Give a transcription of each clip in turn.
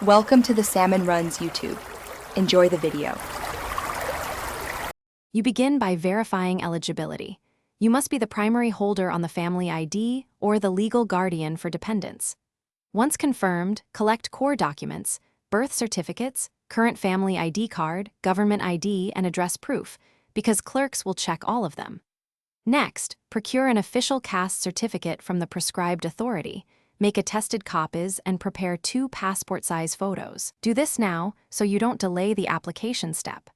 Welcome to the Salmon Runs YouTube. Enjoy the video. You begin by verifying eligibility. You must be the primary holder on the family ID or the legal guardian for dependents. Once confirmed, collect core documents, birth certificates, current family ID card, government ID, and address proof, because clerks will check all of them. Next, procure an official caste certificate from the prescribed authority, make attested copies, and prepare 2 passport-size photos. Do this now so you don't delay the application step.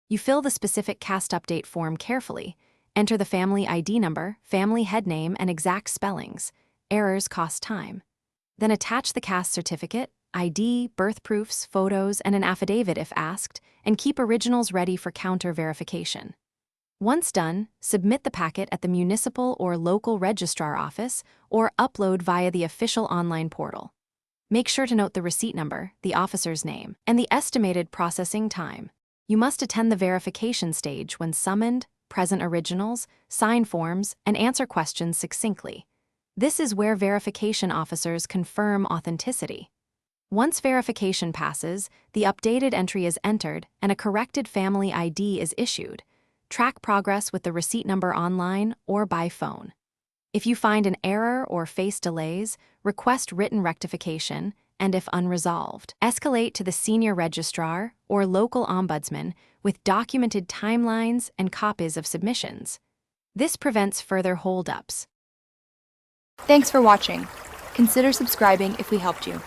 You fill the specific caste update form carefully, enter the family ID number, family head name, and exact spellings. Errors cost time. Then attach the caste certificate, ID, birth proofs, photos, and an affidavit if asked, and keep originals ready for counter verification. Once done, submit the packet at the municipal or local registrar office or upload via the official online portal. Make sure to note the receipt number, the officer's name, and the estimated processing time. You must attend the verification stage when summoned, present originals, sign forms, and answer questions succinctly. This is where verification officers confirm authenticity. Once verification passes, the updated entry is entered and a corrected family ID is issued. Track progress with the receipt number online or by phone. If you find an error or face delays, request written rectification, and if unresolved, escalate to the senior registrar or local ombudsman with documented timelines and copies of submissions. This prevents further holdups. Thanks for watching. Consider subscribing if we helped you.